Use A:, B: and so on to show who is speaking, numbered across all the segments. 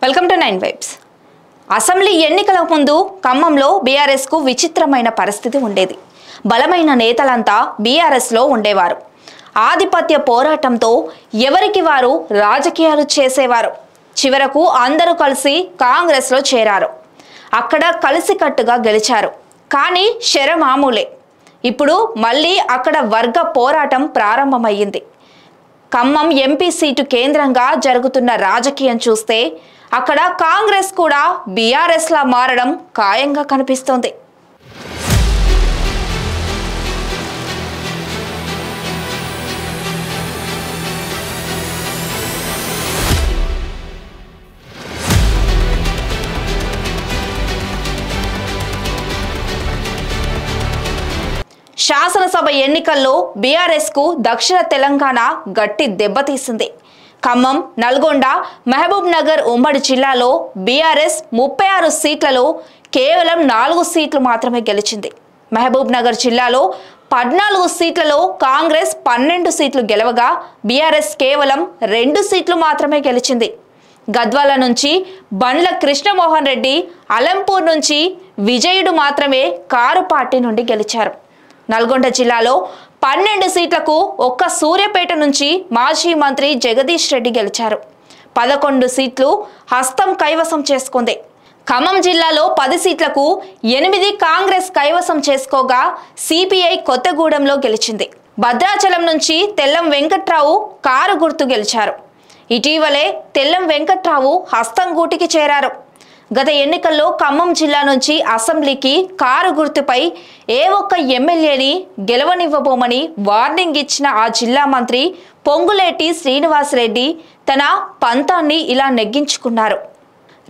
A: Welcome to 9 vibes. Assembly ఎన్నికల ముందు ఖమ్మంలో బీఆర్ఎస్ కు విచిత్రమైన పరిస్థితి ఉండేది. బలమైన నేతలంతా బీఆర్ఎస్ లో ఉండేవారు. ఆధిపత్య పోరాటంతో ఎవరికి వారు రాజకీయాలు చేసేవారు. చివరకు అందరూ కలిసి కాంగ్రెస్ లో చేరారు. అక్కడ కలిసికట్టుగా గెలిచారు. కానీ శరమామూలే. ఇప్పుడు మళ్ళీ అక్కడ వర్గ పోరాటం ప్రారంభమయ్యింది. ఖమ్మం ఎంపీ సీటు కేంద్రంగా జరుగుతున్న రాజకీయం చూస్తే అక్కడ కాంగ్రెస్ కూడా బీఆర్ఎస్ లా మారడం ఖాయంగా కనిపిస్తోంది. శాసనసభ ఎన్నికల్లో బీఆర్ఎస్ కు దక్షిణ తెలంగాణ గట్టి దెబ్బతీసింది. ఖమ్మం, నల్గొండ, మహబూబ్ నగర్ ఉమ్మడి జిల్లాలో బీఆర్ఎస్ 36 సీట్లలో కేవలం 4 సీట్లు మాత్రమే గెలిచింది. మహబూబ్ నగర్ జిల్లాలో 14 సీట్లలో కాంగ్రెస్ 12 సీట్లు గెలవగా బీఆర్ఎస్ కేవలం 2 సీట్లు మాత్రమే గెలిచింది. గద్వాల నుంచి బండ్ల కృష్ణమోహన్ రెడ్డి, అలంపూర్ నుంచి విజయుడు మాత్రమే కారు పార్టీ నుండి గెలిచారు. నల్గొండ జిల్లాలో 12 సీట్లకు ఒక్క సూర్యాపేట నుంచి మాజీ మంత్రి జగదీష్ రెడ్డి గెలిచారు. 11 సీట్లు హస్తం కైవసం చేసుకుంది. ఖమ్మం జిల్లాలో 10 సీట్లకు 8 కాంగ్రెస్ కైవసం చేసుకోగా సిపిఐ కొత్తగూడెంలో గెలిచింది. భద్రాచలం నుంచి తెల్లం వెంకట్రావు కారు గుర్తు గెలిచారు. ఇటీవలే తెల్లం వెంకట్రావు హస్తం గూటికి చేరారు. గత ఎన్నికల్లో ఖమ్మం జిల్లా నుంచి అసెంబ్లీకి కారు గుర్తుపై ఏ ఒక్క ఎమ్మెల్యేని గెలవనివ్వబోమని వార్నింగ్ ఇచ్చిన ఆ జిల్లా మంత్రి పొంగులేటి శ్రీనివాసరెడ్డి తన పంతాన్ని ఇలా నెగ్గించుకున్నారు.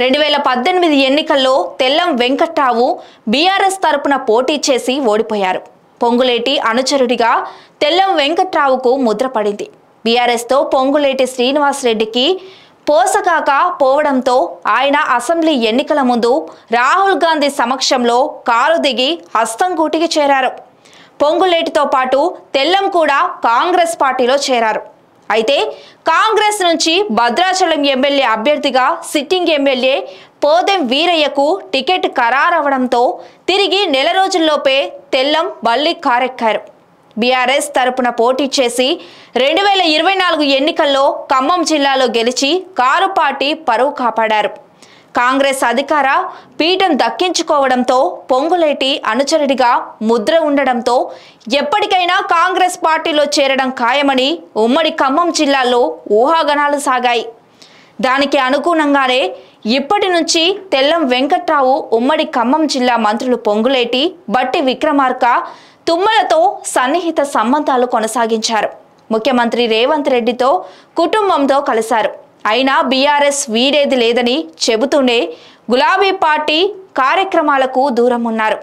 A: 2018 ఎన్నికల్లో తెల్లం వెంకట్రావు బీఆర్ఎస్ తరపున పోటీ చేసి ఓడిపోయారు. పొంగులేటి అనుచరుడిగా తెల్లం వెంకట్రావుకు ముద్రపడింది. బీఆర్ఎస్తో పొంగులేటి శ్రీనివాసరెడ్డికి పోసకాక పోవడంతో ఆయన అసెంబ్లీ ఎన్నికల ముందు రాహుల్ గాంధీ సమక్షంలో కారు దిగి హస్తం గూటికి చేరారు. పొంగులేటితో పాటు తెల్లం కూడా కాంగ్రెస్ పార్టీలో చేరారు. అయితే కాంగ్రెస్ నుంచి భద్రాచలం ఎమ్మెల్యే అభ్యర్థిగా సిట్టింగ్ ఎమ్మెల్యే పోదెం వీరయ్యకు టికెట్ ఖరారవడంతో తిరిగి నెల రోజుల్లోపే తెల్లం మళ్లీ కారెక్కారు. బీఆర్ఎస్ తరపున పోటీ చేసి 2024 ఎన్నికల్లో ఖమ్మం జిల్లాలో గెలిచి కారు పార్టీ పరువు కాపాడారు. కాంగ్రెస్ అధికార పీఠం దక్కించుకోవడంతో పొంగులేటి అనుచరుడిగా ముద్ర ఉండడంతో ఎప్పటికైనా కాంగ్రెస్ పార్టీలో చేరడం ఖాయమని ఉమ్మడి ఖమ్మం జిల్లాలో ఊహాగానాలు సాగాయి. దానికి అనుగుణంగానే ఇప్పటి నుంచి తెల్లం వెంకట్రావు ఉమ్మడి ఖమ్మం జిల్లా మంత్రులు పొంగులేటి, బట్టి విక్రమార్క, తుమ్మలతో సన్నిహిత సంబంధాలు కొనసాగించారు. ముఖ్యమంత్రి రేవంత్ రెడ్డితో కుటుంబంతో కలిశారు. అయినా బీఆర్ఎస్ వీడేది లేదని చెబుతూనే గులాబీ పార్టీ కార్యక్రమాలకు దూరం ఉన్నారు.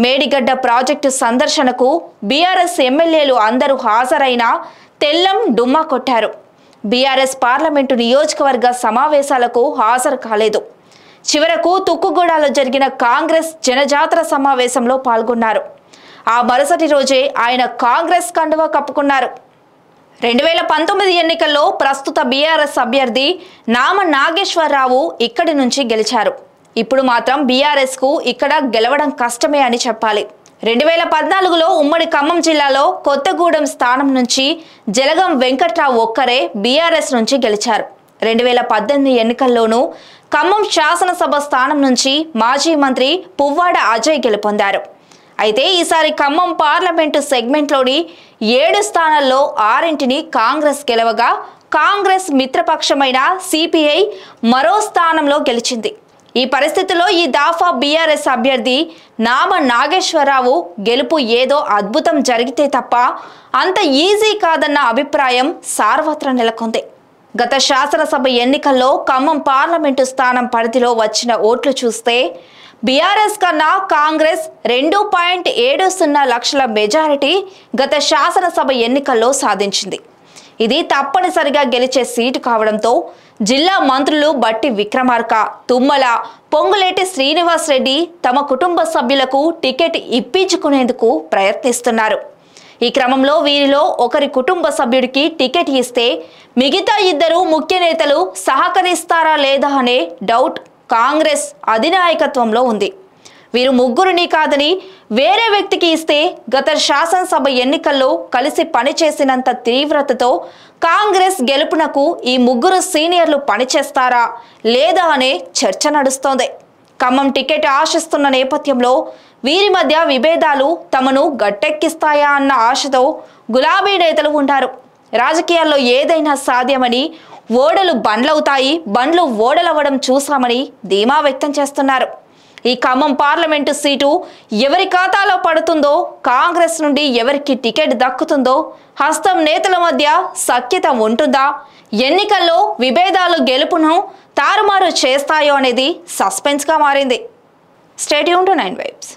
A: మేడిగడ్డ ప్రాజెక్టు సందర్శనకు బీఆర్ఎస్ ఎమ్మెల్యేలు అందరూ హాజరైనా తెల్లం డుమ్మా కొట్టారు. బీఆర్ఎస్ పార్లమెంటు నియోజకవర్గ సమావేశాలకు హాజరు కాలేదు. చివరకు తుక్కుగూడలో జరిగిన కాంగ్రెస్ జనజాతర సమావేశంలో పాల్గొన్నారు. ఆ మరుసటి రోజే ఆయన కాంగ్రెస్ కండువా కప్పుకున్నారు. 2019 ఎన్నికల్లో ప్రస్తుత బీఆర్ఎస్ అభ్యర్థి నామ నాగేశ్వరరావు ఇక్కడి నుంచి గెలిచారు. ఇప్పుడు మాత్రం బీఆర్ఎస్ కు ఇక్కడ గెలవడం కష్టమే అని చెప్పాలి. 2014లో ఉమ్మడి ఖమ్మం జిల్లాలో కొత్తగూడెం స్థానం నుంచి జలగం వెంకట్రావు ఒక్కరే బీఆర్ఎస్ నుంచి గెలిచారు. 2018 ఎన్నికల్లోనూ ఖమ్మం శాసనసభ స్థానం నుంచి మాజీ మంత్రి పువ్వాడ అజయ్ గెలుపొందారు. అయితే ఈసారి ఖమ్మం పార్లమెంటు సెగ్మెంట్లోని 7 స్థానాల్లో 6 కాంగ్రెస్ గెలవగా కాంగ్రెస్ మిత్రపక్షమైన సిపిఐ మరో స్థానంలో గెలిచింది. ఈ పరిస్థితిలో ఈ దాఫా బీఆర్ఎస్ అభ్యర్థి నామ నాగేశ్వరరావు గెలుపు ఏదో అద్భుతం జరిగితే తప్ప అంత ఈజీ కాదన్న అభిప్రాయం సార్వత్రా నెలకొంది. గత శాసనసభ ఎన్నికల్లో ఖమ్మం పార్లమెంటు స్థానం పరిధిలో వచ్చిన ఓట్లు చూస్తే బీఆర్ఎస్ కన్నా కాంగ్రెస్ 2.70 లక్షల మెజారిటీ గత శాసనసభ ఎన్నికల్లో సాధించింది. ఇది తప్పనిసరిగా గెలిచే సీటు కావడంతో జిల్లా మంత్రులు బట్టి విక్రమార్క, తుమ్మల, పొంగులేటి శ్రీనివాసరెడ్డి తమ కుటుంబ సభ్యులకు టికెట్ ఇప్పించుకునేందుకు ప్రయత్నిస్తున్నారు. ఈ క్రమంలో వీరిలో ఒకరి కుటుంబ సభ్యుడికి టికెట్ ఇస్తే మిగతా ఇద్దరు ముఖ్య నేతలు సహకరిస్తారా లేదా అనే డౌట్ కాంగ్రెస్ అధినాయకత్వంలో ఉంది. వీరు ముగ్గురిని కాదని వేరే వ్యక్తికి ఇస్తే గత శాసనసభ ఎన్నికల్లో కలిసి పనిచేసినంత తీవ్రతతో కాంగ్రెస్ గెలుపునకు ఈ ముగ్గురు సీనియర్లు పనిచేస్తారా లేదా అనే చర్చ నడుస్తోంది. ఖమ్మం టికెట్ ఆశిస్తున్న నేపథ్యంలో వీరి మధ్య విభేదాలు తమను గట్టెక్కిస్తాయా అన్న ఆశతో గులాబీ నేతలు ఉంటారు. రాజకీయాల్లో ఏదైనా సాధ్యమని, ఓడలు బండ్లవుతాయి, బండ్లు ఓడలవ్వడం చూసామని ధీమా వ్యక్తం చేస్తున్నారు. ఈ ఖమ్మం పార్లమెంటు సీటు ఎవరి ఖాతాలో పడుతుందో, కాంగ్రెస్ నుండి ఎవరికి టికెట్ దక్కుతుందో, హస్తం నేతల మధ్య సఖ్యత ఉంటుందా, ఎన్నికల్లో విభేదాలు గెలుపును తారుమారు చేస్తాయో అనేది సస్పెన్స్గా మారింది. Stay tune to 9 vibes.